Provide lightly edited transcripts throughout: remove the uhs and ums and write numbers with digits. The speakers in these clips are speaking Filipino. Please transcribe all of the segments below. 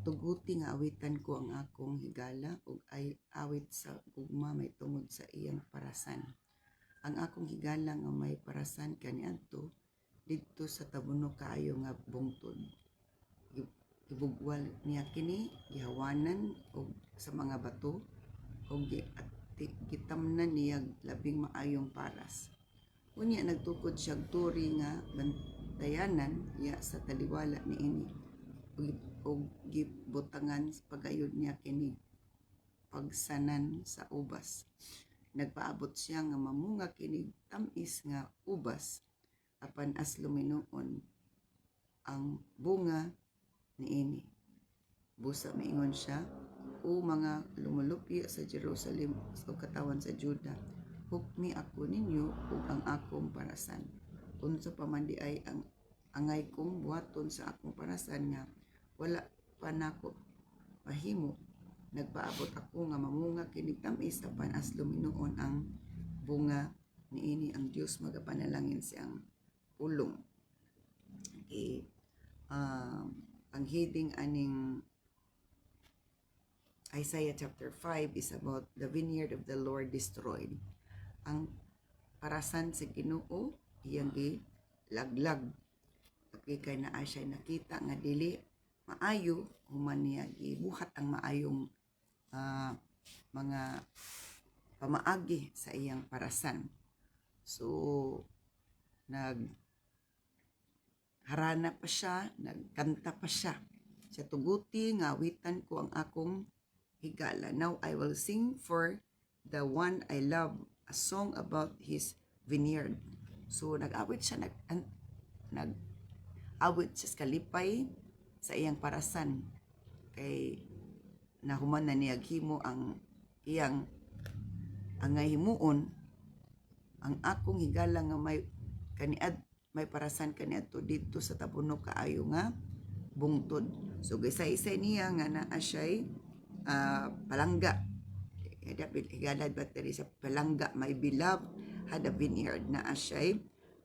tuguti nga awitan ko ang akong higala ug ay awit sa gugma may tungod sa iyang parasan. Ang akong higala nga may parasan kaniadto didto sa tabuno kaayo nga bungtod. Gibugwal niya kini gihawanan og sa mga bato ug gitamnan niya labing maayong paras. Unya nagtukod siya turi nga bantayanan ya sa taliwala niini ug gibutangan pagayod niya kini pagsanan sa ubas. Nagpaabot siya nga mamunga kini tamis nga ubas apan as luminuon ang bunga niini. Busa miingon siya, o mga lumulupyo sa Jerusalem o katawan sa Juda, hukmi ako ninyo ug ang akong parasan. Unsa pa man di ay ang angay kong buhaton sa akong parasan nga wala pa nako mahimo. Nagpaabot ako nga mamunga kini tamis apan as luminuon ang bunga niini. Ang Dios magapanalangin siyang pulong. Okay. Ang heading aning Isaiah chapter 5 is about the vineyard of the Lord destroyed. Ang parasan sa Ginoo iyang gilaglag. Okay, kay naa siya nakita nga dili maayo human niya gibuhat ang maayong mga pamaagi sa iyang parasan. So harana pa siya, nagkanta pa siya. Sa tuguti nga awitan ko ang akong higala. Now I will sing for the one I love, a song about his vineyard. So nag-awit siya, nag-awit siya sa kalipay sa iyang parasan. Kay nahuman na niya himo ang iyang angay himuon, ang akong higala nga may parasan kaniadto dito sa tabuno kaayo nga bungtod. So gisay-isay niya nga naa siya'y palangga. Higalad battery sa palangga, my beloved had a vineyard. Naa siya'y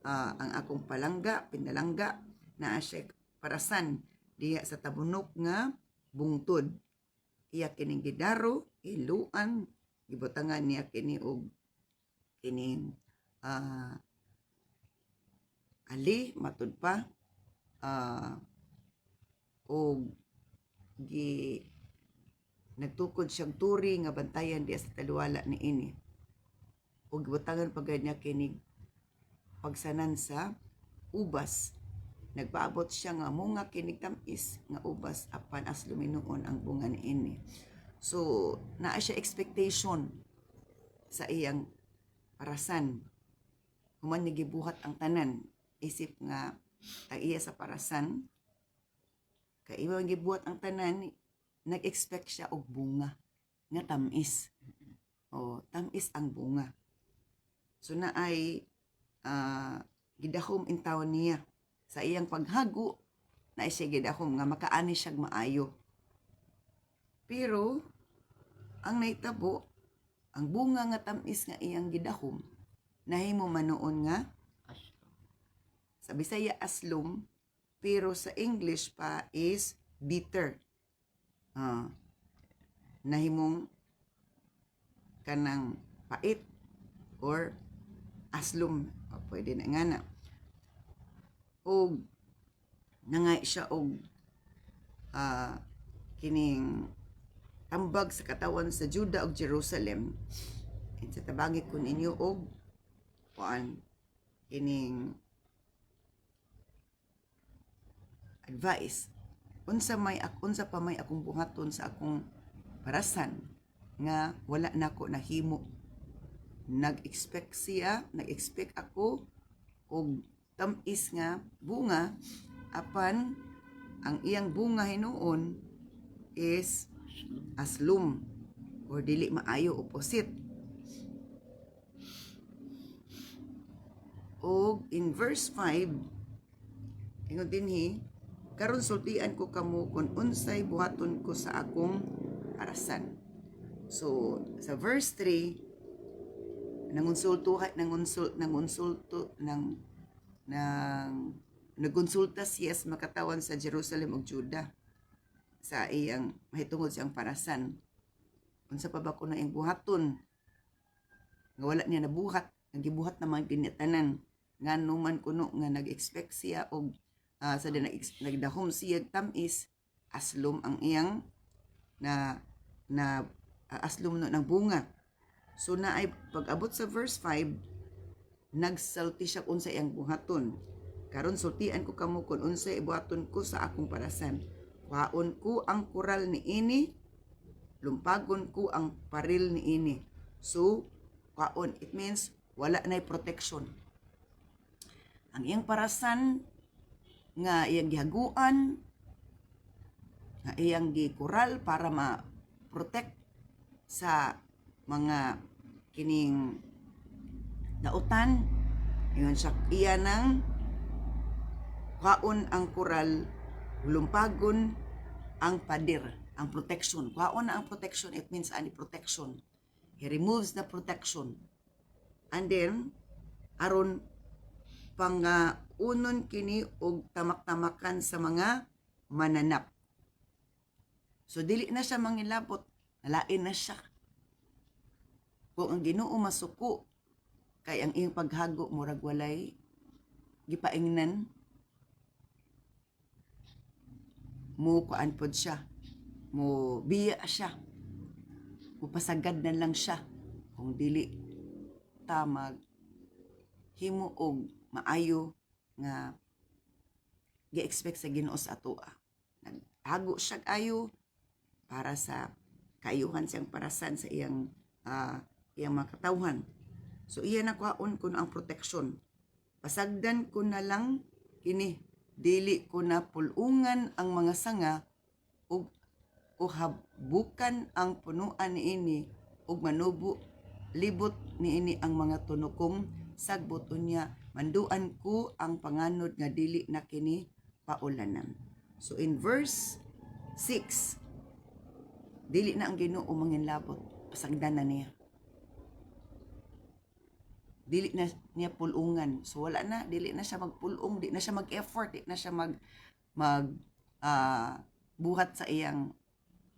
ang akong palangga, pinalangga, naa siya'y parasan diya sa tabunok nga bungtod. Iya kining gidaro, iluan, gibutangan niya kini og kining ali matud pa og nagtukod siyang turi nga bantayan diya sa taliwala niini og gibutangan pagad niya kini pagsanan sa ubas. Nagpaabot siya nga munga kini tamis nga ubas apan as luminuon ang bunga niini. So naa siya expectation sa iyang parasan. Human niya gibuhat ang tanan, isip nga ang iya sa parasan, kay iba gibuhat ang tanan, nag-expect siya og bunga nga tamis. O tamis ang bunga. So na ay gidahom in taon niya sa iyang paghago, na siya gidahom nga makaani siya maayo. Pero ang naitabo, ang bunga nga tamis nga iyang gidahom, nahimo manoon nga sa Bisaya aslum, pero sa English pa is bitter. Nahimong kanang pait or aslum, pwede na nga na. Og nangay siya og kining tambag sa katawan sa Juda ug Jerusalem. Sa tabangit ko ninyo og kining advice. Unsa pa may akong buhaton sa akong parasan nga wala nako nahimo. Nag-expect ako og tamis nga bunga apan ang iyang bunga hinuon is aslum or dili maayo, opposite. O in verse 5 ingon dinhi, karon sultian ko kamo kung unsay buhaton ko sa akong parasan. So sa verse 3 nagonsulta siya sa makatawan sa Jerusalem ug Juda. sa iyang mahitungod siyang parasan. Unsa pa ba kuno iyang buhaton nga wala niya nabuhat, nagibuhat naman kinitanan ngano man kuno nga nag-expect siya og sa nagdahom siya tamis, aslom ang iyang na aslom no ng bunga. So naay pag-abot sa verse 5, nagsalti siya unsa iyang buhaton. Karon sultian ko kamo kun unsa ibuhaton ko sa akong parasan. Kuhaon ko ang kural ni ini, lumpagon ko ang paril ni ini. So kuhaon, it means wala nay protection. Ang iyang parasan nga iyang gihaguan, nga iyang gikural para ma-protect sa mga kining dautan, ingon siya iya nang kuhaon ang kural, lumpagon ang pader, ang protection. Kuhaon na ang protection, it means any protection. He removes the protection. And then, aron unon kini og tamak-tamakan sa mga mananap. So dili na siya mangilabot, nalain na siya. Kung ang Ginoo masuko kay ang iyang paghago murag walay gipaingnan, mo kuan pod siya, mo biya siya, mo pasagad na lang siya kung dili ta himo og maayo nga gi-expect sa Ginoo sa atoa. Naghago siya ayo para sa kaayuhan siyang parasan sa iyang mga katawhan. So iya na kuhaon ko ang protection. Pasagdan ko na lang kini, dili ko na pulungan ang mga sanga o habukan ang punuan niini ug manubo libot niini ang mga tunokong sagbot unya manduan ko ang panganod nga dili na kini paulanan. So in verse 6, dili na ang Ginoo manginlabot, pasagdan na niya. Dili na niya pulungan. So wala na, dili na siya magpulong, di na siya mag-effort, di na siya buhat sa iyang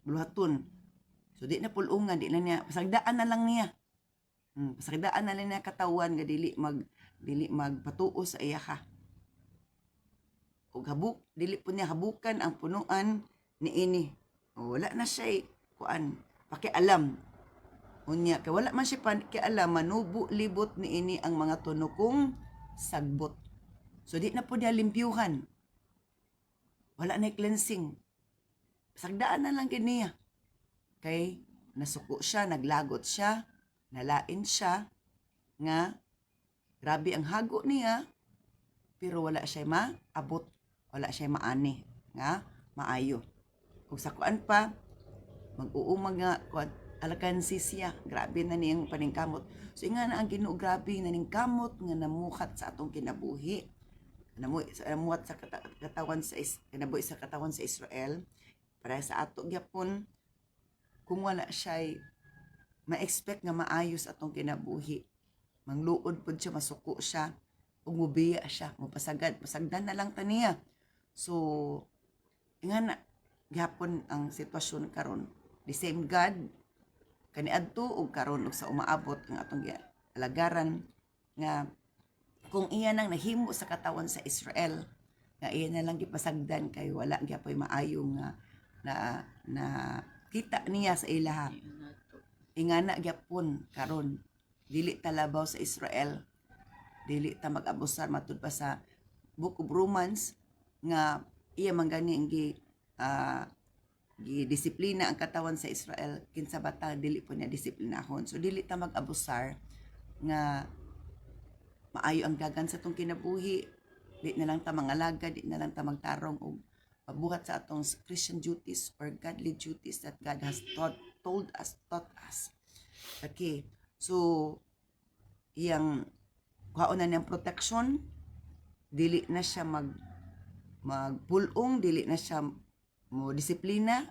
buluhaton. So di na pulungan, di na niya, pasagdaan na lang niya. Pasagdaan na lang niya katawan nga dili magpatuo sa iya ka. Ug dili po niya habukan ang punuan niini. Wala na siya kuan, pakialam. Unya kay wala man siya pakialam, manubo libot niini ang mga tunokong sagbot. So di na po niya limpyuhan. Wala na cleansing. Pasagdaan na lang kiniya. Kay nasuko siya, naglagot siya, nalain siya nga grabe ang hago niya, pero wala siya maabot, wala siya maani nga maayo. Kung sa kuan pa, mag-uumag nga alakansi siya, grabe na niyang paningkamot. So nga na ang Ginoo grabe na ning kamot nga namuhat sa atong kinabuhi, namuhat sa katawan sa kinabuhi sa katawan sa Israel, para sa ato gyapon kung wala siya ma-expect nga maayos atong kinabuhi, mangluod pod siya, masuko siya, ug mubiya siya, pasagdan na lang ta niya. So nga na gyapon ang sitwasyon karon. The same God kaniadto ug karon ug sa umaabot ang atong alagaran nga kung iya nang nahimo sa katawan sa Israel, nga iya na lang gipasagdan kay wala gyapon maayo nga na kita niya sa ilaha. Ingana gyapon karon dili talabaw sa Israel, dili ta mag-abusar matud pa sa Book of Romans nga iya man gani ang gidisiplina ang katawan sa Israel, kinsa bata dili po niya disiplinahon. So dili ta mag-abusar nga maayo ang dagan sa atong kinabuhi, di na lang ta mangalaga, di na lang ta magtarong og mabuhat sa atong Christian duties or godly duties that God has taught us. Okay, so iyang kuhaon na niyang protection, dili na siya magpulong, dili na siya mo disiplina,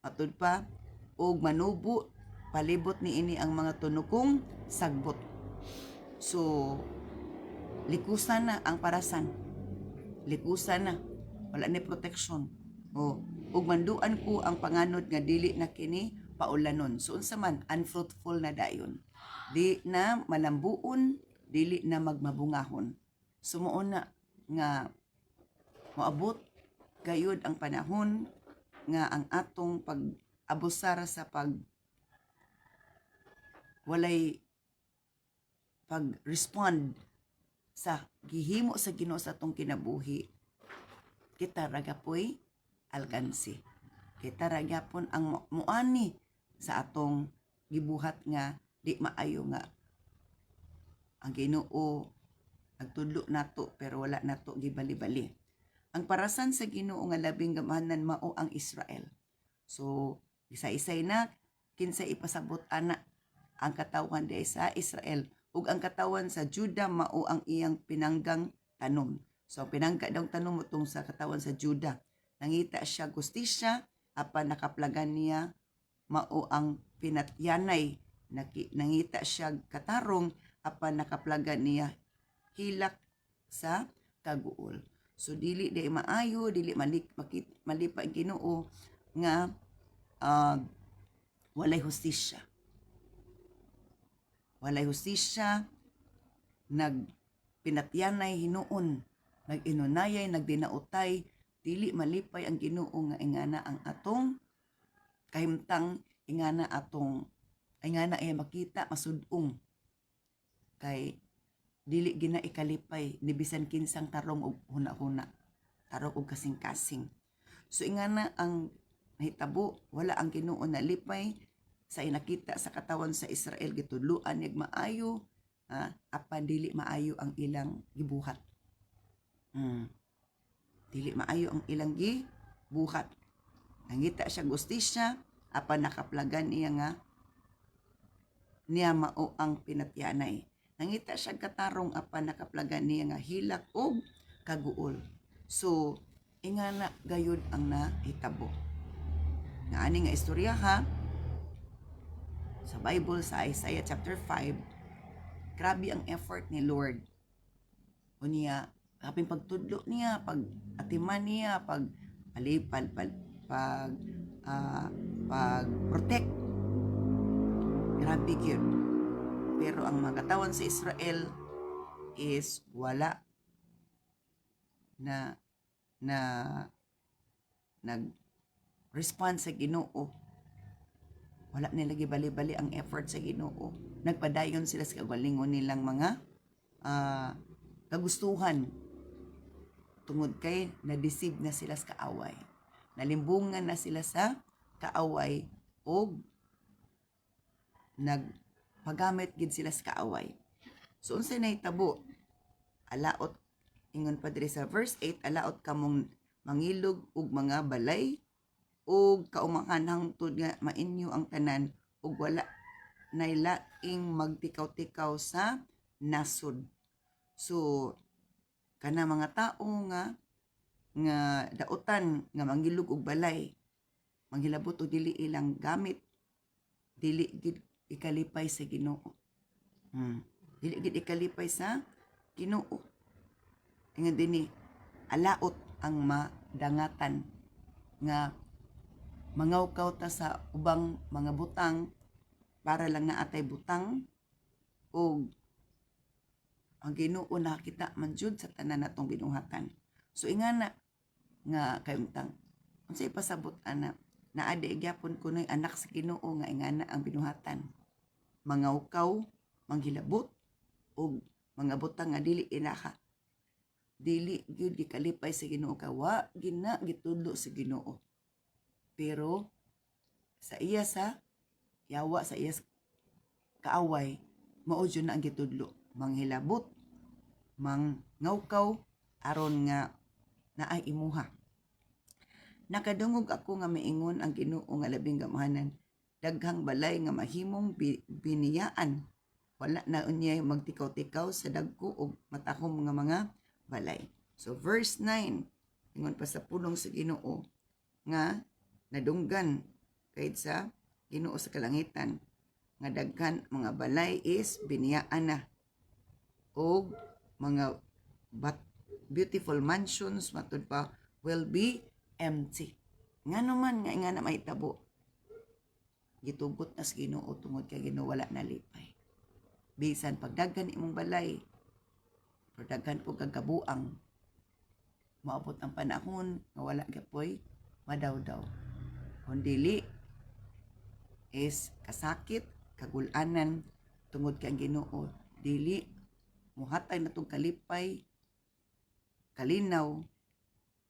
matud pa og manubo palibot niini ang mga tunokong sagbot. So likusan na ang parasan, likusan na, wala ni protection. ug manduan ko ang panganod nga dili na kini paulanon. So unsa man unfruitful na dayon. Di na malambuon, dili na magmabungahon. Sumuon na nga moabot gayud ang panahon nga ang atong pag-abusar sa walay pag-respond sa gihimo sa Ginoo sa atong kinabuhi, kita ragapoy alkansi. Kita ragapon ang muani sa atong gibuhat nga di maayo nga ang Ginoo nagtudlo nato pero wala nato gibali-bali. Ang parasan sa Ginoo nga labing gamahanan mao ang Israel. So isa-isay na kinsa ipasabot ana ang katawan di sa Israel ug ang katawan sa Juda mao ang iyang pinanggang tanom. So pinangga daw tanom utong sa katawan sa Juda. Nangita siya gustisya apan nakaplagan niya mao ang pinatyanay. Nangita siya katarong apan nakaplagan niya hilak sa kaguol. So dili day maayo, dili malipa ang Ginoo nga walay hustisya. Walay hustisya, nagpinatyanay hinuon, naginunayay, nagdinautay, dili malipay ang Ginoo nga ingana ang atong kahimtang, ingana ay makita masudong. Kay dili gina ikalipay ni bisan kinsang tarong og huna-huna, tarong og kasing-kasing. So ingana ang nahitabo, wala ang Ginoo na lipay sa inakita sa katawan sa Israel gitudloan nig maayo, apan dili maayo ang ilang gibuhat. Dili maayo ang ilang gibuhat. Nangita siya gustisya apan nakaplagan niya mao ang pinatyanay. Nangita siya katarong apan nakaplagan niya nga hilak og kaguol. So ingana gayud ang nahitabo. Nga ani nga istorya sa Bible sa Isaiah chapter 5, grabe ang effort ni Lord. Unya kaping pagtudlo niya, pag-atiman niya, pag-protect. Grabe yun. Pero ang mga katawan sa Israel is wala na nag-respond sa Ginoo. Wala nila gibali-bali ang effort sa Ginoo. Nagpadayon sila sa kagalingon nilang mga kagustuhan. Tungod kay na-deceive na sila sa kaaway. Nalimbungan na sila sa kaaway o nagpagamit gid sila sa kaaway. So unsay nahitabo? Alaot ingon pa diri sa verse 8, alaot kamong mangilog og mga balay ug kaumakan hangtod nga mainyo ang tanan ug wala nay laing magtikaw-tikaw sa nasod. So kana mga tao nga dautan nga mangilog og balay, manghilabot og dili ilang gamit, dili gid ikalipay sa Ginoo. Dili gid ikalipay sa Ginoo. Ingon dinhi alaot ang madangatan nga mangawkaw ta sa ubang mga butang para lang naatay butang o ang Ginoo nakita man jud sa tanan natong binuhatan. So ingana nga kayumtang unsay pasabot ana naadi gyapon kunoy anak sa Ginoo nga ingana ang binuhatan. Mangawkaw, manghilabot og mga butang nga dili gyud gikalipay sa Ginoo kawa gina gitudlo sa Ginoo. Pero sa iya sa yawa sa iya kaaway mao jud na ang gitudlo, manghilabot, mangawkaw aron nga naay imuha. Nakadungog ako nga maingon ang Ginoo nga labing gamahanan, daghang balay nga mahimong biniyaan, wala na unyay magtikaw-tikaw sa dagko og matahom nga mga balay. So verse 9 ingon pa sa pulong sa Ginoo nga nadunggan kahit sa Ginoo sa kalangitan nga daghan mga balay is biniyaan na og mga beautiful mansions matud pa will be empty. Nga naman nga na mahitabo. Gitugot na sa Ginoo tungod kay Ginoo wala na lipay. Bisan pagdaghan imong balay, pagdaghan po kagabuang, maabot ang panahon nga wala gapoy madawdaw. Kung dili is kasakit, kagulanan tungod kay ang Ginoo dili muhatay natong kalipay, kalinaw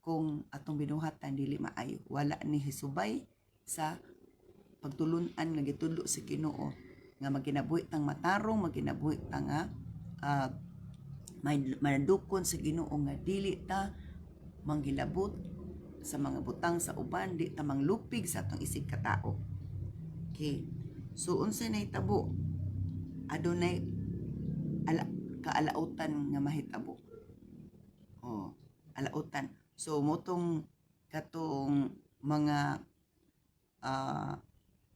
kung atong binuhatan dili maayo. Wala ni hisubay sa pagtulunan nga gitudlo sa Ginoo nga maginabuhi tang matarong, maginabuhi tang manadukon sa Ginoo nga dili ta manggilabot sa mga butang sa uban, di ta manglupig sa atong isig katao. Okay. So unsay nahitabo? Adunay kaalautan nga mahitabo. Oh, alautan. So motong katong mga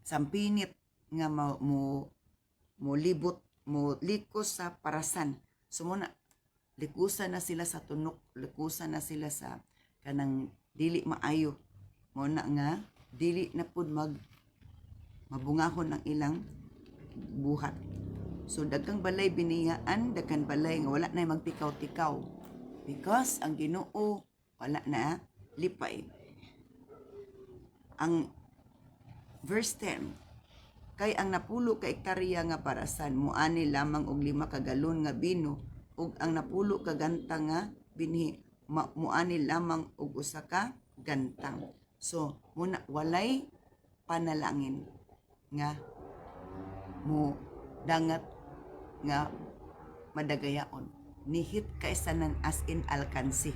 sampinit nga mo libot, mo likos sa parasan. So muna likusan na sila sa tunok, likusan na sila sa kanang dili maayo. Muna nga dili na pud mabungahon ang ilang buhat. So daghang balay biniyaan, daghang balay nga wala na magtikaw-tikaw because ang Ginoo wala na lipay. Ang verse 10, kay ang napulo ka ektarya nga parasan muani lamang og 5 ka galon nga bino ug ang napulo ka gantang nga binhi muani lamang og 1 ka gantang. So muna walay panalangin nga mo dangat nga madagayaon, nihit kaysanan as in alkansi.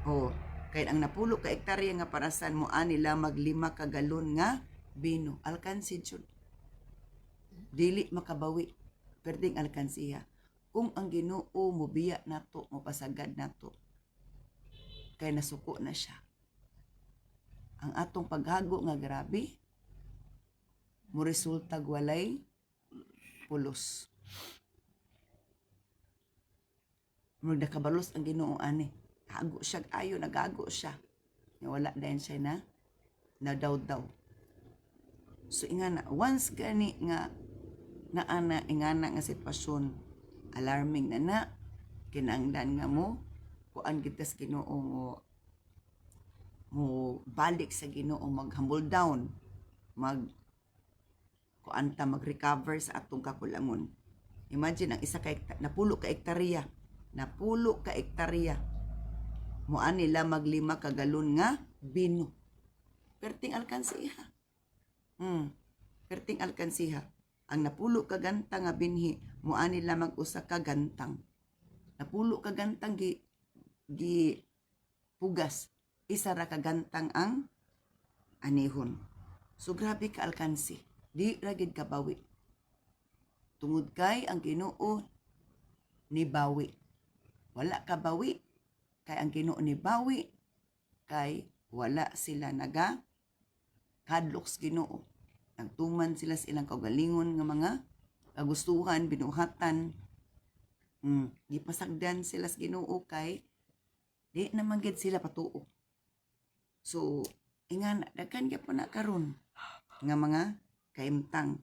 O kay ang napulo ka ektarya nga parasan muani lamang 5 ka galon nga bino, alkansi jud. Dili makabawi, perdeng alkansiya. Kung ang Ginoo mobiya nato, mopasagad nato, kay nasuko na siya. Ang atong paghago nga grabe, mo resulta walay pulos. Murag nakabalos ang Ginoo ani. Hago siya ayo, nagago siya. Wala din siya na daw. So ingana, once gani nga naana ingana nga sitwasyon, alarming na kinahanglan nga mo kuan kita sa Ginoo mo balik sa Ginoo, mag-humble down, mag-recover sa atong kakulangon. Imagine ang isa ka napulo ka ektarya muani nila mag 5 ka galon nga bino. Perting alkansiha. Perting alkansiha. Ang napulo ka gantang nga binhi muani nila mag 1 ka gantang. Napulo ka gantang gi pugas, isa ra ka gantang ang anihon. So grabe ka alkansi. Di ra gid kabawi. Tungod kay ang Ginoo ni bawi. Wala ka bawi kay ang Ginoo ni bawi kay wala sila kadlok sa Ginoo. Nagtuman sila sa ilang kaugalingon nga mga kagustuhan, binuhatan. Gipasagdan sila sa Ginoo kay di naman gid sila patuo. So ingan daghan gyapon na karon nga mga kaimtang,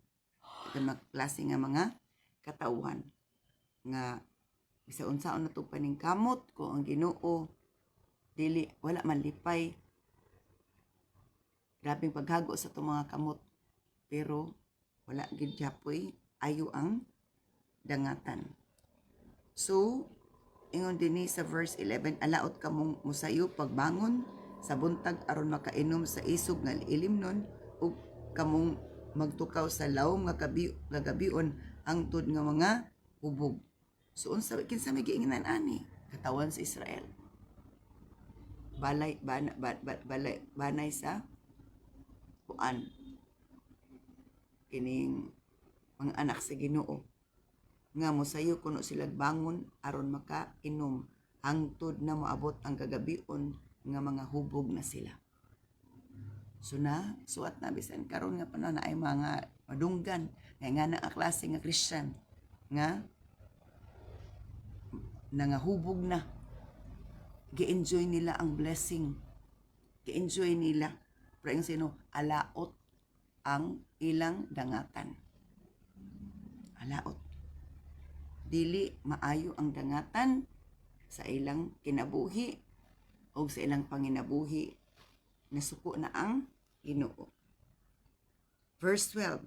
daghan klase nga mga katawhan nga bisa unsaon na to paningkamot ko ang Ginoo dili wala man lipay. Grabing paghago sa itong mga kamot, pero wala gid japoy ayo ang dangatan. So ingon dinhi sa verse 11, alaot kamong musayo pagbangon sa buntag aron makainom sa isog nga ilimnon ug kamong magtukaw sa lawom nga gabion angtod nga mga hubog. So unsa kinsa may giingnan ani katawan sa Israel, banay sa kuan kining mga anak sa Ginoo nga mosayo kuno sila bangon aron makainom hangtod na moabot ang kagabion nga mga hubog na sila. So suat na bisan karon nga panahon na ay mga madunggan nga na ang klase nga Christian nga nangahubog na, gi-enjoy nila ang blessing, gi-enjoy nila Pero ang sino, alaot ang ilang dangatan. Alaot. Dili maayo ang dangatan sa ilang kinabuhi o sa ilang panginabuhi. Nasuko na ang Ginoo. Verse 12.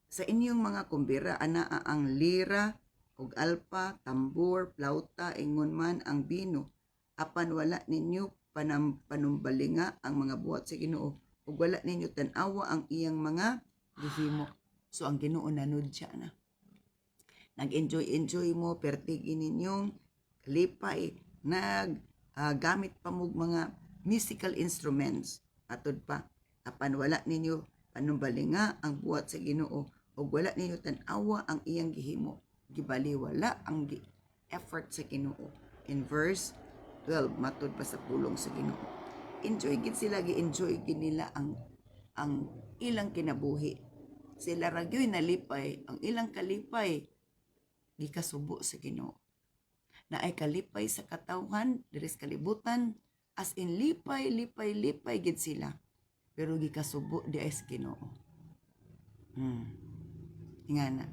Sa inyong mga kumbira, anaa ang lira, ug alpa, tambor, plauta, ingon man ang bino. Apan wala ninyo panumbalinga ang mga buhat sa Ginoo. Ug wala ninyo tanawa ang iyang mga gihimo. So ang Ginoo nanudya na. Nag-enjoy mo, pertigi ninyong kalipay, gamit pa mo mga musical instruments. Atod pa, apan wala ninyo panumbalinga ang buhat sa Ginoo, ug wala ninyo tanawa ang iyang gihimo. Gibali wala ang effort sa Ginoo. In verse 12, matod pa sa pulong sa Ginoo. Enjoy gid sila, gi-enjoy gid nila ang ilang kinabuhi. Sila ragyoy nalipay, ang ilang kalipay gikasubo sa Ginoo. Na ay kalipay sa katawhan, diris kalibutan, as in lipay gid sila. Pero gikasubo di ay sa Ginoo. Ingana.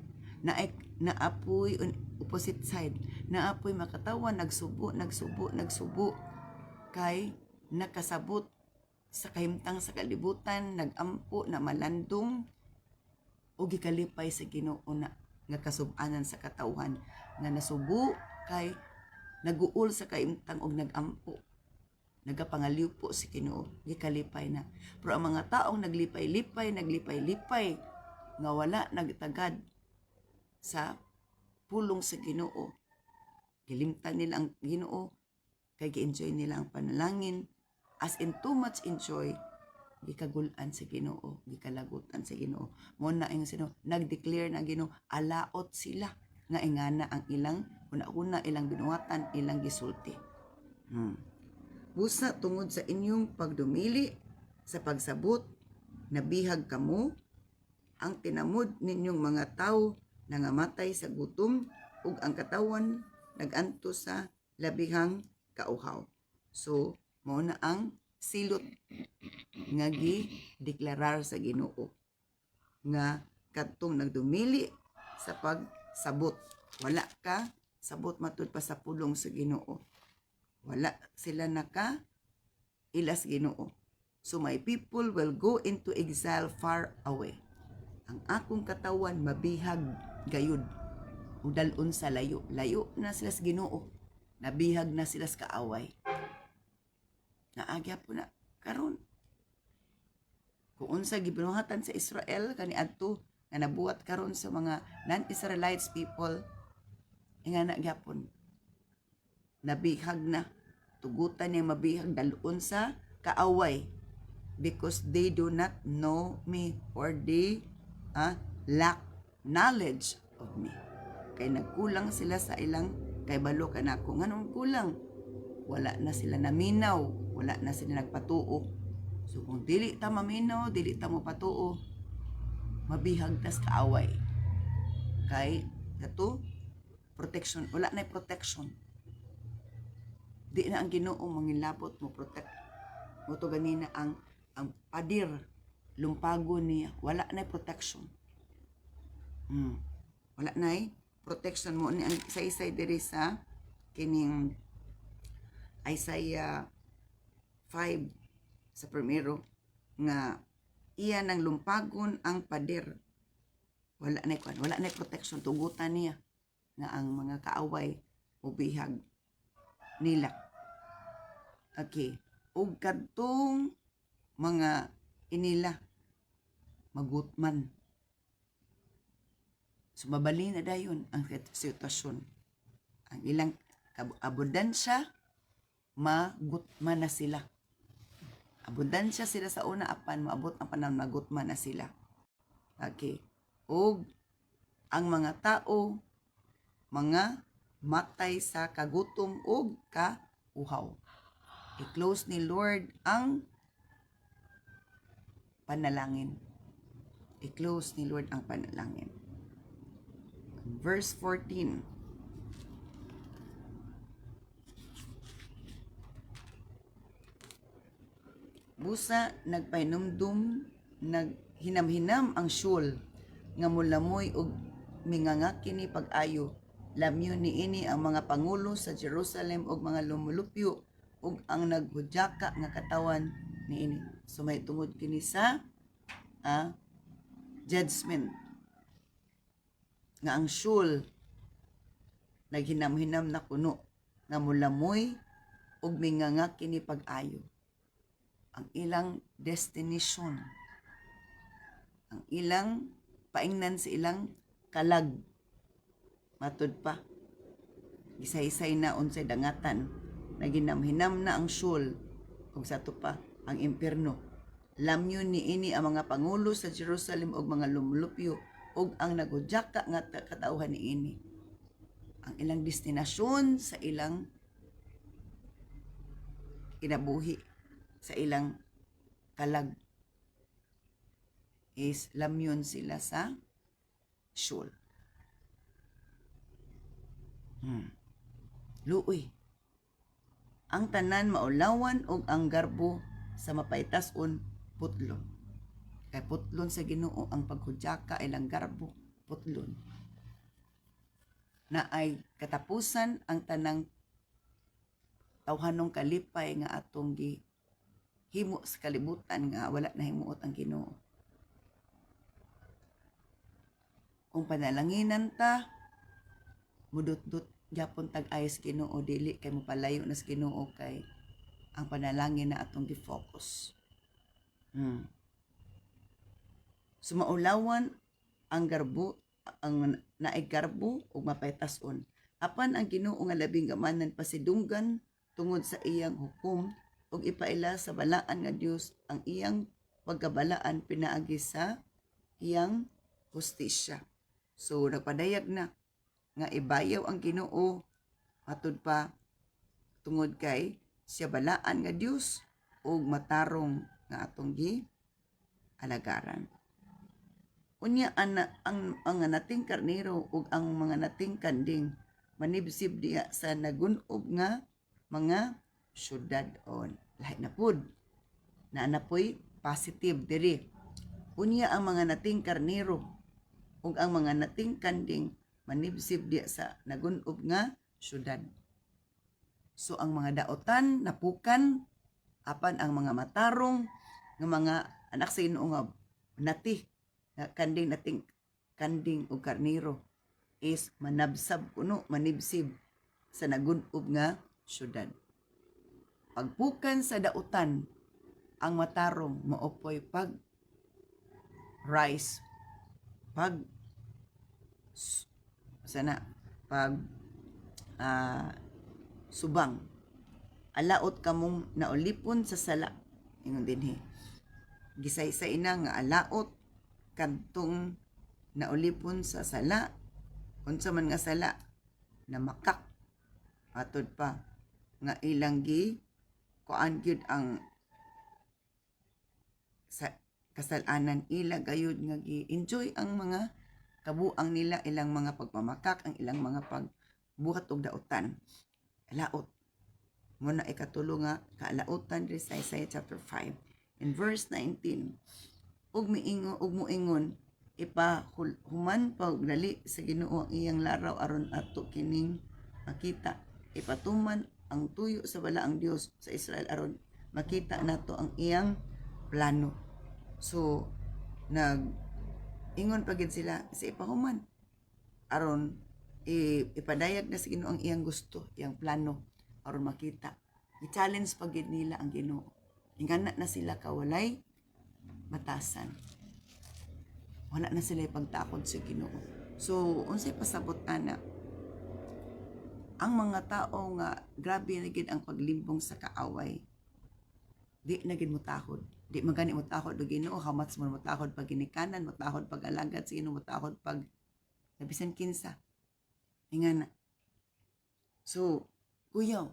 Naapoy opposite side. Naapoy makatawan, nagsubo. Kay nakasabot sa kahimtang sa kalibutan, nagampo na malandong o gikalipay sa Ginoo na nga kasub-anan sa katawhan nga nasubo kay naguol sa kahimtang og nagampo, nagapangaliw po si Ginoo, gikalipay na. Pero ang mga taong naglipay-lipay nga wala nagtagad sa pulong sa Ginoo, gilimtan nila ang Ginoo kay gi-enjoy nila ang panalangin. As in too much enjoy, gikagulan sa Ginoo, gikalagutan sa Ginoo. Mo na ang sino nagdeclare na Ginoo, alaot sila nga ingana ang ilang una-una ilang binuhatan, ilang gisulti. Busa tungod sa inyong pagdumili sa pagsabot, nabihag kamo ang tinamod ninyong mga tawo nangamatay sa gutom ug ang katawan naganto sa labihang kauhaw. So mao na ang silot nga gi-deklarar sa Ginoo nga kadtong nagdumili sa pagsabot, wala ka sabot matud pa sa pulong sa Ginoo, wala sila naka ilas Ginoo. So my people will go into exile far away. Ang akong katawan mabihag gayud udalon sa layo na sila sa Ginoo, nabihag na sila sa kaaway. Naagya po na karon kung unsa gibinuhatan sa Israel kaniadto nga nabuhat karon sa mga non-Israelites people, ingana gyapon nabihag na, tugutan niya mabihag dalon sa kaaway because they do not know me or they lack knowledge of me. Kay nagkulang sila sa ilang kay balo kanako nganong kulang, wala na sila naminaw, wala na sila nagpatuo. So kung dili ta maminaw, dili ta mo patuo, mabihag tas kaaway. Kay kato protection, wala na protection. Di na ang Ginoo mangilabot mo protect. Mo to ganina ang padir lumpago niya, wala na protection. Wala na protection mo ni ang isa-isa diri sa kining Isaiah 5 sa primero nga iya nang lumpagon ang pader, wala na protection, tugutan niya nga ang mga kaaway ubihag nila. Okay, ug kadtong mga inila magutman, sumabali na dayon ang sitwasyon, ang ilang abundansya magutman na sila. Abundansya sila sa una, apan maabot ang panahon magutman na sila. Okay. Og ang mga tao mga matay sa kagutom og kauhaw. I-close ni Lord ang panalangin. I-close ni Lord ang panalangin. Verse 14. busa nagpahinumdum, naghinam-hinam ang syul nga mulamoy og minganga kini pag-ayo. Lamyo niini ang mga pangulo sa Jerusalem og mga lumulupyo ug ang naghudyaka nga katawan niini. So may tungod kini sa judgment nga ang syul naghinam-hinam na kuno nga mulamoy ug minganga kini pag-ayo. Ang ilang destination, ang ilang paingnan sa ilang kalag, matud pa isay-isay na unsay dangatan, naginamhinam na ang syul ug sa to pa ang impierno. Lamyon niini ang mga pangulo sa Jerusalem ug mga lumulupyo ug ang nagudyaka nga katauhan niini. Ang ilang destinasyon sa ilang kinabuhi, sa ilang kalag is lamyon sila sa syul. Luoy. Ang tanan maulawan og ang garbo sa mapaitas-on putlon. Kay putlon sa Ginoo ang paghudyaka ilang garbo, putlon. Na ay katapusan ang tanang tawhanong kalipay nga atong himo sa kalibutan nga wala na himuot ang Ginoo. Kung panalanginan ta, mudot-dot gyapon tag-ayos Ginoo, dili kay mopalayo na sa Ginoo kay ang panalangin na atong gi-focus. Sumaulawan ang garbo, ang naay garbo ug mapaitas-on. Apan ang Ginoo nga labing gamanan pasidunggan tungod sa iyang hukom ug ipaila sa balaan nga Dios ang iyang pagkabalaan pinaagi sa iyang hustisya. So nagpadayag na nga ibayaw ang Ginoo matud pa tungod kay siya balaan nga Dios ug matarong nga atong alagaran. Unya ang nating karnero ug ang mga nating kanding manibsib diya sa nagunob nga mga syudad on. Lahi na pud na napoy positive diri. Unya ang mga nating karnero ug ang mga nating kanding manibsib diya sa nagunob nga syudad. So ang mga daotan napukan, apan ang mga matarong nga mga anak sa Ginoo nga nati nga kanding nating kanding ug karnero is manabsab kuno, manibsib sa nagunob nga syudad. Pagpukan sa daotan, ang matarong maopoy pag rise, pag subang. Alaot kamong naulipon sa sala. Ingon dinhi. Gisaysay na nga alaot kadtong naulipon sa sala. Unsa man nga sala na makak. Atod pa nga ilang kuan gyud ang sa kasalanan ila gayud nga gi-enjoy ang mga kabuang nila, ilang mga pagmamakak, ang ilang mga pagbuhat og daotan. Laot. Muna ikatulo nga kalaotan diri sa Isaiah chapter 5 in verse 19. Ug muingon ipahuman pagdali sa Ginoo ang iyang laraw aron ato kining makita. Ipatuman ang tuyo sa balaang Dios sa Israel aron makita nato ang iyang plano. So ingon pagid sila sa ipahuman aron ipadayag na sa Ginoo ang iyang gusto, iyang plano aron makita. I-challenge pagid nila ang Ginoo. Ingana na sila kawalay batasan. Wala na sila pagtakod sa Ginoo. So unsay pasabot ana? Ang mga tao nga grabe na gid ang paglimbong sa kaaway. Di na gid mutahod. Di magani mutahod og Ginoo, how much mo mutahod pag ginikanan, mutahod pag alagad sa Ginoo, mutahod pag nabisan kinsa. Ingana. So, kuyaw.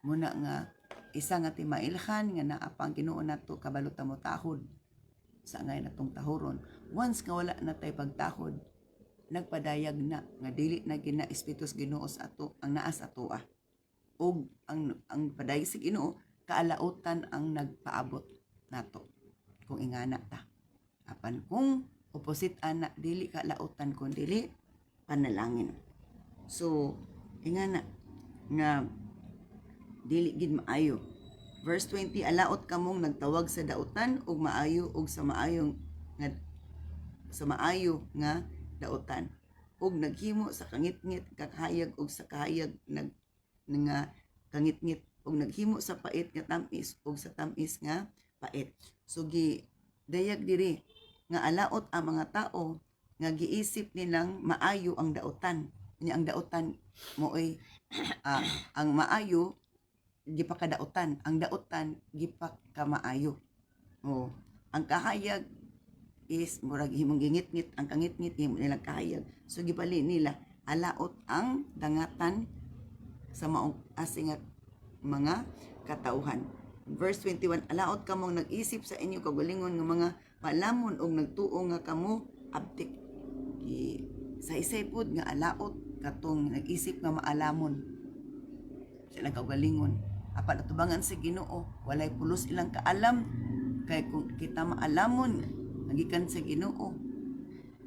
Muna nga isa nga timailhan nga naapang Ginoo nato kabalo ta mutahod sa ngay natong tahuron. Once nga wala na tay pagtahod, nagpadayag na nga dili na gina Espiritu Ginoo sa ato ang naa sa atoa. Og ang padayag sa Ginoo kaalautan ang nagpaabot nato kung ingana ta. Apan kung opposite ana, dili kaalautan kun dili panalangin. So ingana nga dili gid maayo. Verse 20, alaot kamong nagtawag sa dautan ug maayo ug sa maayo nga dautan ug naghimo sa kangitngit kakahayag ug sa kahayag nga kangitngit ug naghimo sa pait nga tamis ug sa tamis nga pait. So dayag diri nga alaot ang mga tao nga giisip nilang maayo ang dautan. Ang dautan mooy ang maayo gipakadautan, ang dautan gipaka-maayo. Ang kahayag is murag himong gingit-ngit, ang kangit-ngit himo nilang kahayag. So gipali nila alaot ang dangatan sa maong asing mga katauhan. Verse 21, alaot kamong nag-isip sa inyo kagalingon nga mga palamon og nagtuo nga kamo abtik. Sa isay pud nga alaot katong nag-isip nga maalamon sila kagalingon. Apan atubangan sa Ginoo, walay pulos ilang kaalam, kay kung kita maalamon nagikan sa Ginoo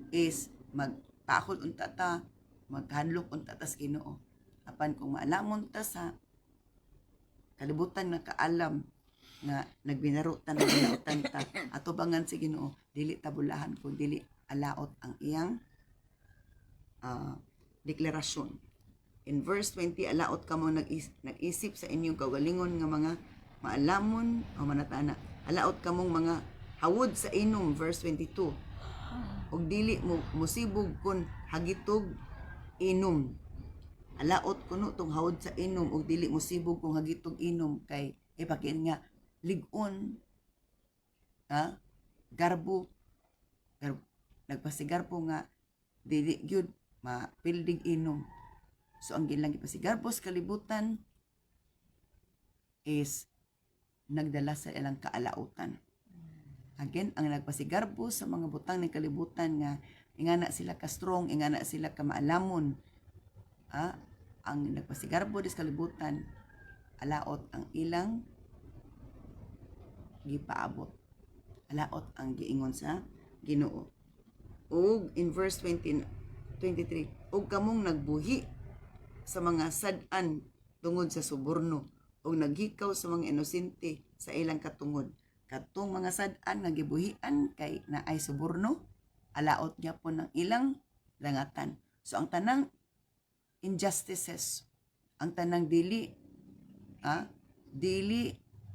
is magtakol unta ta, maghandlok unta ta sa Ginoo. Apan kung maalamon ta sa kalibutan nga kaalam nga nagbinaro ta ng lautan ta, atubangan sa Ginoo, dili tabulahan kung dili alaot ang iyang deklarasyon. In verse 20, alaot kamo nag-isip sa inyong kagalingon nga mga maalamon o manatana. Alaot kamong mga hawod sa inom, verse 22. Og dili mo musibog kun hagitog inom. Alaot kuno tong hawod sa inom og dili musibog kung hagitog inom kay ipakin nga ligon garbo nagpasigarbo nga dili gyud mapildig inom. So ang gilang ipasigarbo sa kalibutan is nagdala sa ilang kaalautan. Again, ang nagpasigarbo sa mga butang ng kalibutan nga ingana sila ka strong, ingana sila ka maalamon. Ang nagpasigarbo sa kalibutan, alaot ang ilang gipaabot. Alaot ang giingon sa Ginoo. Ug in verse 23, ug kamong nagbuhi sa mga sad-an tungod sa suborno ug naghikaw sa mga inosente sa ilang katungod. Katong mga sad-an nga gibuhian kay naay suborno, alaot gyapon ng ilang dangatan. So ang tanang injustices, ang tanang dili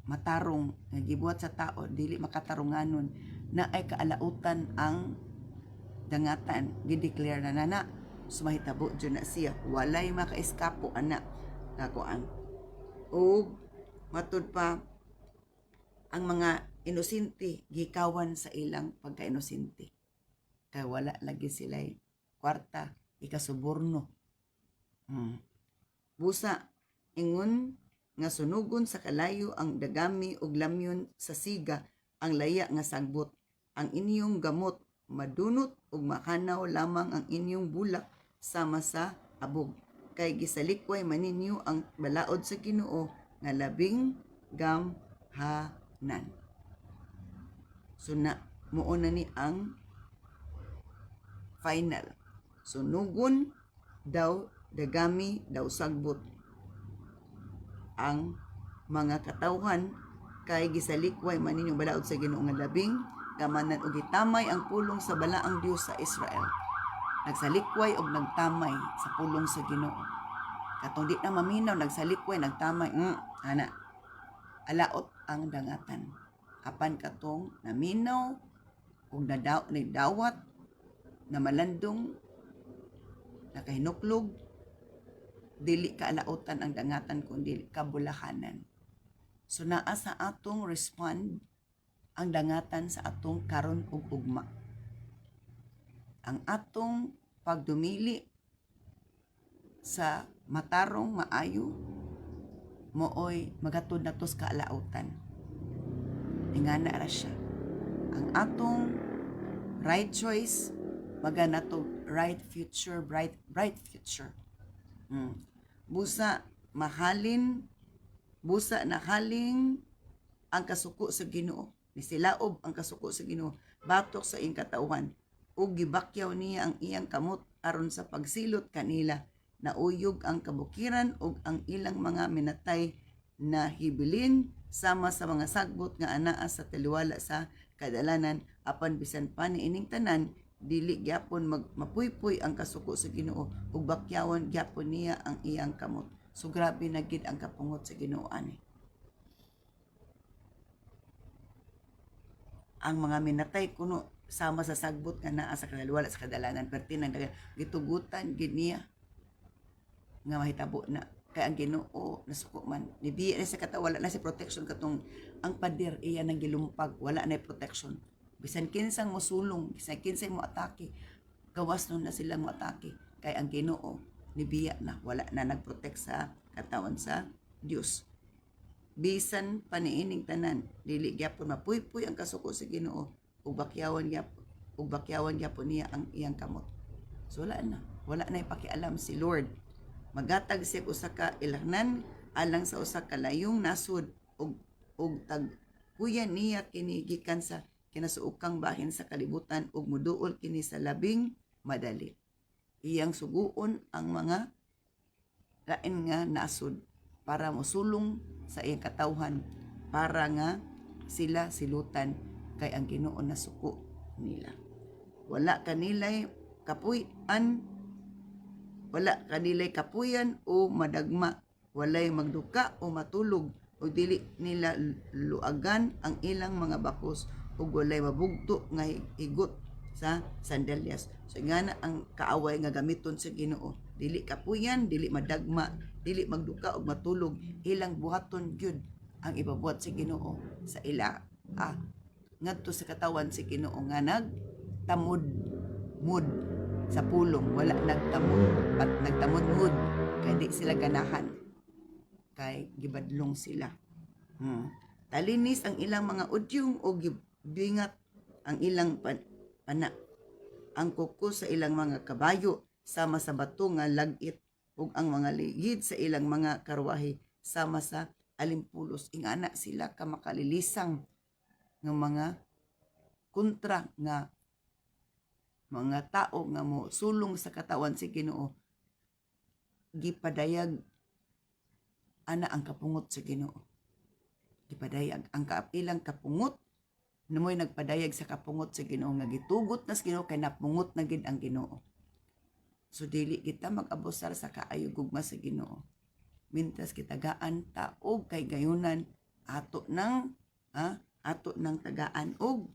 matarong nga gibuhat sa tao, dili makatarunganon, na ay kaalautan ang dangatan, gideclare na nana. Sumahitabo dyan na siya, walay makaiskapo anak kakuan. O matud pa ang mga inosente gikawan sa ilang pagka-inosente kay wala lagi sila kwarta ikasuborno. Busa ingon nga sunugon sa kalayo ang dagami ug lamyon sa siga ang laya nga sagbot. Ang inyong gamot madunot ug makanaw lamang ang inyong bulak sama sa abog. Kay gisalikway maninyo ang balaod sa Ginoo nga labing gamhanan. So muo na ni ang final. Sunugon daw dagami daw sagbot ang mga katawhan kay gisalikway maninyo balaod sa Ginoo nga labing gamanan ug gitamay ang pulong sa balaang Dios sa Israel. Nagsalikway og nagtamay sa pulong sa Ginoo. Katong di na maminaw, nagsalikway, nagtamay, ana. Alaot ang dangatan. Apan katong naminaw ug nagdawat na malandong nakahinuklog, dili kaalaotan ang dangatan kundi kabulahanan. So naa sa atong respond ang dangatan sa atong karon ug ugma. Ang atong pagdumili sa matarong maayo mooy magatod natos kaalautan. Ingana ra siya. Ang atong right choice maganato right future, bright future. Busa mahalin busa nakaling ang kasuko sa Ginoo, nisilaob ang kasuko sa Ginoo batok sa iyang katauhan, ug gibakyaw niya ang iyang kamot aron sa pagsilot kanila. Nauyog ang kabukiran ug ang ilang mga minatay na hibilin sama sa mga sagbot nga anaa sa taliwala sa kadalanan, apan bisan pa niining tanan dili gyapon mapuypoy ang kasuko sa Ginoo ug bakyawon gyapon niya ang iyang kamot. So grabe na gid ang kapungot sa Ginoo ani. Ang mga minatay kuno sama sa sagbot nga naa sa kadaliwala sa kadalanan pertinang gitugutan gid niya nga mahitabo na kay ang Ginoo nasuko man nibiya na sa kata wala na si protection katong ang pader iya nang gilumpag, wala na protection bisan kinsang mosulong, bisan kinsay mo atake, gawas nun na silang mo atake kay ang Ginoo nibiya na wala na nagprotect sa katawan sa Dios. Bisan paniining tanan dili gyapon mapuypoy ang kasuko sa Ginoo ug bakyawan gyapon niya ang iyang kamot. So wala na ipakialam si Lord. Magatag siya usa ka ilahnan alang sa usa ka layong nasud ug tagpuyan niya kini gikan sa kinasuukang bahin sa kalibutan ug muduol kini sa labing madali. Iyang suguon ang mga lain nga nasud para mosulong sa iyang katawhan para nga sila silutan kay ang Ginoo nasuko nila. Wala kanilay kapuyan o madagma, walay magduka o matulog, o dili nila luagan ang ilang mga bakos, o walay mabugto nga higot sa sandalyas. So nga na ang kaaway nga gamiton sa Ginoo, dili kapuyan, dili madagma, dili magduka o matulog, ilang buhaton gyud ang ipabuhat sa Ginoo sa ila ngadto sa katawan sa Ginoo nga nagtamod sa pulong, wala nagtamod kay di sila ganahan kay gibadlong sila. Talinis ang ilang mga udyong o gibingat ang ilang pana, ang kuko sa ilang mga kabayo sama sa bato nga lagit ug ang mga ligid sa ilang mga karwahe sama sa alimpulos. Ingana sila ka makalilisang ng mga kontra nga mga tao nga mo sulong sa katawan si Ginoo, gipadayag ana ang kapungot sa Ginoo. Gipadayag ang ilang kapungot namoy nagpadayag sa kapungot sa Ginoo nga gitugot na sa Ginoo kay napungot na gid ang Ginoo. So dili kita mag-abusar sa kaayo gugma sa Ginoo. Mintas kitagaan ta og kay gayunan ato ng tagaan og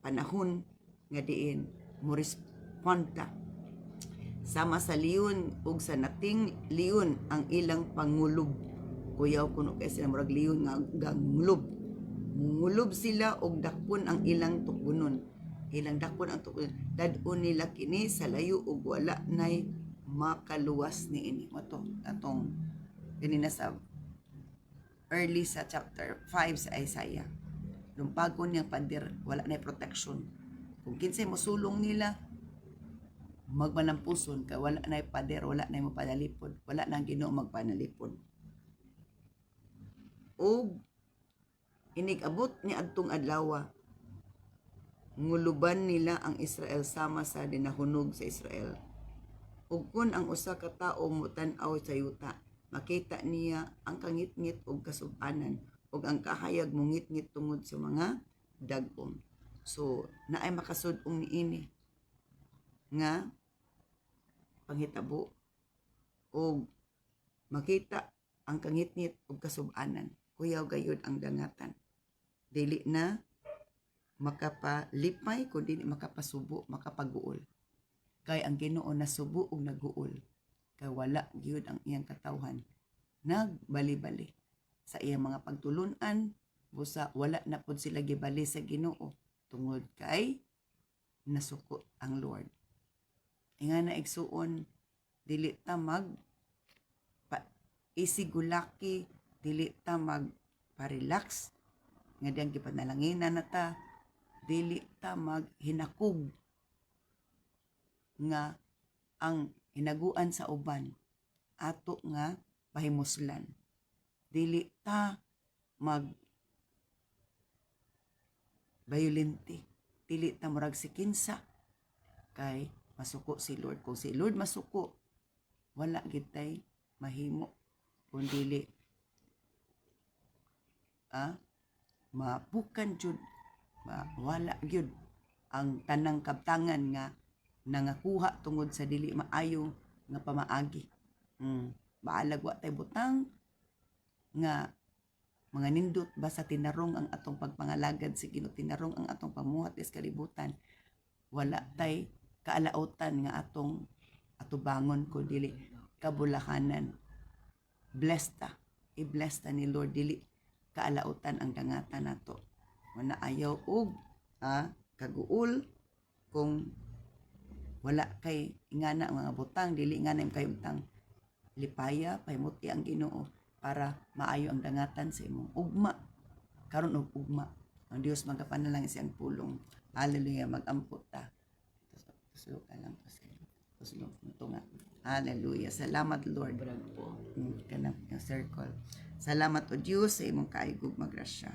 panahon nga diin mo respond ta. Sama sa liyon ug sa nating liyon ang ilang pangulob. Kuyaw kuno kay sila murag liyon nga ganglob. Mungulob sila og dakpon ang ilang tukbunon. Ilang dakpon ang tukbunon. Dadon nila kini sa layo ug wala nay makaluwas niini. Mato atong ganina sa early sa chapter 5 sa Isaiah. Lumpagon niyang pader, wala nay protection. Kung kinsay mosulong nila, magmanampuson kay wala na pader, wala na mo panalipod, wala na Ginoo magpanalipod. O inigabot ni adtong adlaw, nguluban nila ang Israel sama sa dinahunog sa Israel. Ug kun ang usa ka tawo mutan-aw sa yuta, makita niya ang kangit-ngit ug kasub-anan ug ang kahayag mungit-ngit tungod sa mga dagom. So naay makasud-ong niini nga panghitabo o makita ang kangit-ngit ug kasub-anan, kuyaw gayud ang dangatan. Dili na makapalipay kundi makapasubo, makapaguol. Kay ang Ginoo nasubo ug naguol. Kay wala gyud ang iyang katawhan nagbali-bali sa iyang mga pagtulunan, busa wala na pud sila gibali sa Ginoo tungod kay nasuko ang Lord. Nga na igsuon, dili ta isigulaki, dili ta parelax nga diyang gipanalanginan na ta, dili ta hinakog nga ang hinaguan sa uban ato nga pahimuslan. dili ta mag violente, dili ta murag si kinsa kay masuko si Lord. Kung si Lord masuko, wala gid tay mahimo kung dili mapukan jud, wala gyud ang tanang kabtangan nga nangakuha tungod sa dili maayo nga pamaagi. Baalag wa tay butang nga mga nindot basta tinarong ang atong pagpangalagad sa Ginoo, tinarong ang atong pamuhat is kalibutan. Wala tay kaalautan nga atong atubangon ko dili kabulakanan. Blessed ta, i-bless ta ni Lord, dili kaalautan ang dangatan nato. Wala ayaw og kaguol kung wala kay ingana mga butang, dili nga na kayo butang lipaya, pahimuti ang Ginoo para maayo ang dangatan sa imong ugma. Karon og ugma, ang Dios magapanalangin siyang pulong. Hallelujah, mag-ampot ta. Tuslo ka lang to sa tuslo ito nga. Hallelujah. Salamat Lord. Kanang circle. Salamat o Dios sa imong kaayog magrasya.